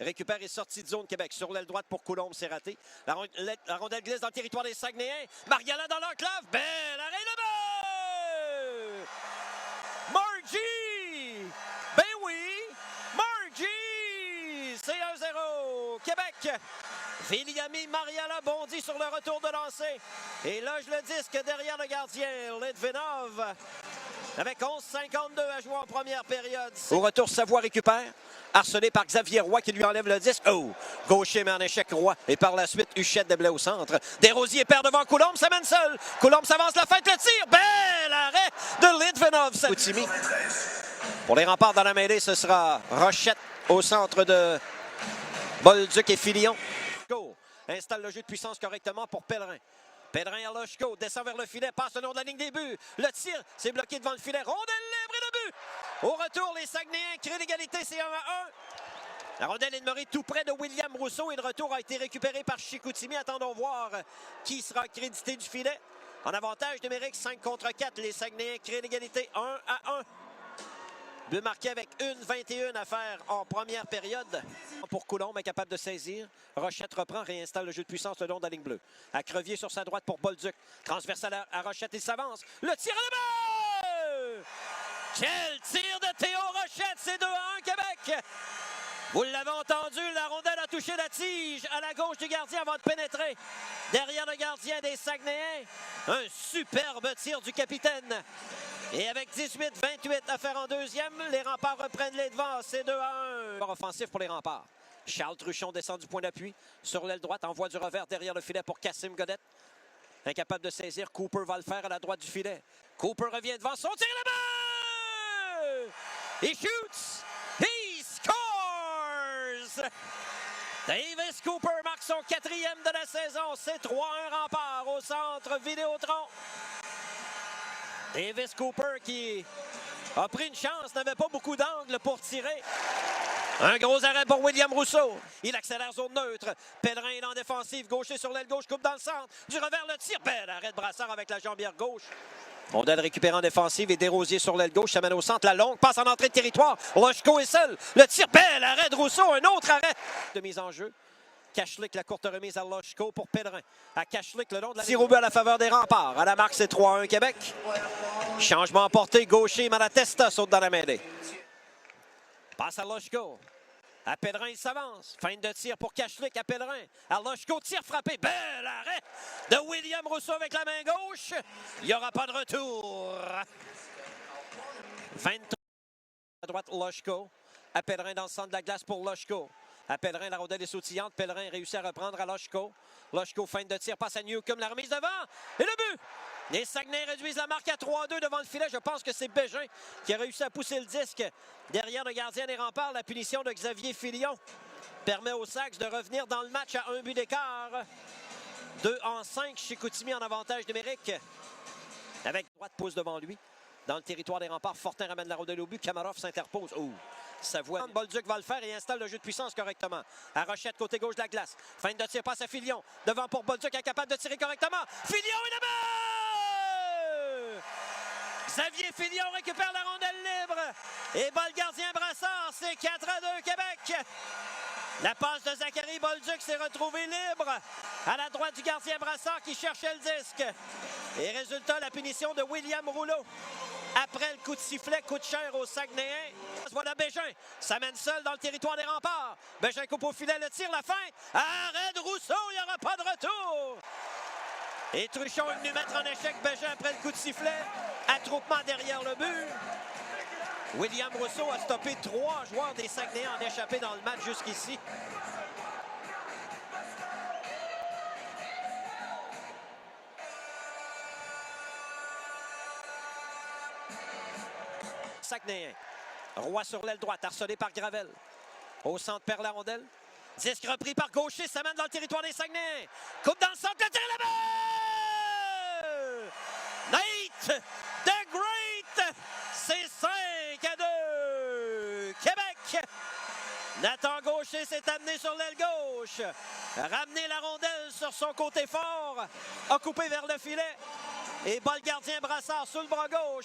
récupère et sortie de zone Québec. Sur l'aile droite pour Coulombe, c'est raté. La rondelle glisse dans le territoire des Saguenayens. Mariala dans l'enclave. Bel arrêt de but! Margie! Ben oui! Margie! C'est 1-0. Québec! Viliami Mariala bondit sur le retour de lancer. Et loge le disque derrière le gardien, Litvinov. Avec 11,52 à jouer en première période. Au retour, Savoie récupère. Harcelé par Xavier Roy qui lui enlève le disque. Oh! Gaucher met en échec Roy. Et par la suite, Huchette déblai au centre. Desrosiers perd devant Coulombe, ça mène seul. Coulombe s'avance, la fête, le tir. Bel arrêt de Litvinov. Koutimi. Pour les remparts dans la mêlée, ce sera Rochette au centre de Bolduc et Filion. Installe le jeu de puissance correctement pour Pellerin. Pellerin à Loshko, descend vers le filet, passe le long de la ligne des buts. Le tir, c'est bloqué devant le filet. Rondelle libre et le but! Au retour, les Saguenayens créent l'égalité, c'est 1-1. La rondelle est demeurée tout près de William Rousseau et le retour a été récupéré par Chicoutimi. Attendons voir qui sera crédité du filet. En avantage numérique, 5 contre 4. Les Saguenayens créent l'égalité 1-1. But marqué avec 1,21 à faire en première période. Pour Coulombe, incapable de saisir. Rochette reprend, réinstalle le jeu de puissance le long de la ligne bleue. À Crevier sur sa droite pour Bolduc. Transversal à Rochette, il s'avance. Le tir à la main! Quel tir de Théo Rochette! C'est 2-1 Québec! Vous l'avez entendu, la rondelle a touché la tige à la gauche du gardien avant de pénétrer. Derrière le gardien des Saguenayens, un superbe tir du capitaine. Et avec 18-28 à faire en deuxième, les remparts reprennent les devants. C'est 2-1. Offensif pour les remparts. Charles Truchon descend du point d'appui. Sur l'aile droite, envoie du revers derrière le filet pour Cassim Godette. Incapable de saisir, Cooper va le faire à la droite du filet. Cooper revient devant son tir là-bas! He shoots! He scores! Davis Cooper marque son 4e de la saison. C'est 3-1 rempart au centre Vidéotron. Davis Cooper qui a pris une chance, n'avait pas beaucoup d'angle pour tirer. Un gros arrêt pour William Rousseau. Il accélère zone neutre. Pellerin est en défensive, gaucher sur l'aile gauche, coupe dans le centre. Du revers, le tir. Bel arrêt de Brassard avec la jambière gauche. Rondelle récupérée en défensive et Desrosiers sur l'aile gauche. Ça mène au centre. La longue passe en entrée de territoire. Loshko est seul. Le tir. Bel arrêt de Rousseau. Un autre arrêt de mise en jeu. Kachlik, la courte remise à Loshko pour Pellerin. À Kachlik, le long de la tir au but à la faveur des remparts. À la marque, c'est 3-1 Québec. Changement emporté. Gaucher, Malatesta saute dans la mêlée. Passe à Loshko. À Pellerin, il s'avance. Fin de tir pour Kachlik à Pellerin. À Loshko, tir frappé. Bel arrêt de William Rousseau avec la main gauche. Il n'y aura pas de retour. 23 à droite, Loshko. À Pellerin dans le centre de la glace pour Loshko. À Pellerin, la rondelle est sautillante. Pellerin réussit à reprendre à Loshko. Loshko, fin de tir, passe à Newcombe, la remise devant. Et le but! Les Saguenayens réduisent la marque à 3-2 devant le filet. Je pense que c'est Bégin qui a réussi à pousser le disque derrière le gardien des remparts. La punition de Xavier Filion permet aux Sags de revenir dans le match à 1 but d'écart. 2-5, Chicoutimi en avantage numérique. Avec droite pousse devant lui. Dans le territoire des remparts, Fortin ramène la rondelle au but. Kamarov s'interpose. Oh! Savoie. Bolduc va le faire et installe le jeu de puissance correctement. À Rochette, côté gauche de la glace. Fin de tir, passe à Filion. Devant pour Bolduc, incapable de tirer correctement. Filion est là-bas! Xavier Filion récupère la rondelle libre. Et bat le gardien Brassard. C'est 4-2 Québec. La passe de Zachary Bolduc s'est retrouvée libre à la droite du gardien Brassard qui cherchait le disque. Et résultat, la punition de William Rouleau. Après le coup de sifflet, coûte cher aux Saguenayens. Voilà Bégin. Ça mène seul dans le territoire des remparts. Bégin coupe au filet, le tir, la fin. Arrêt de Rousseau, il n'y aura pas de retour. Et Truchon est venu mettre en échec Bégin après le coup de sifflet. Attroupement derrière le but. William Rousseau a stoppé 3 joueurs des Saguenayens en échappé dans le match jusqu'ici. Saguenayens. Roy sur l'aile droite, harcelé par Gravel. Au centre, perd la rondelle. Disque repris par Gaucher, ça mène dans le territoire des Saguenayens. Coupe dans le centre, le tir là-bas! Nate the Great! C'est 5-2! Québec! Nathan Gaucher s'est amené sur l'aile gauche. Ramené la rondelle sur son côté fort. A coupé vers le filet. Et bat le gardien Brassard sous le bras gauche.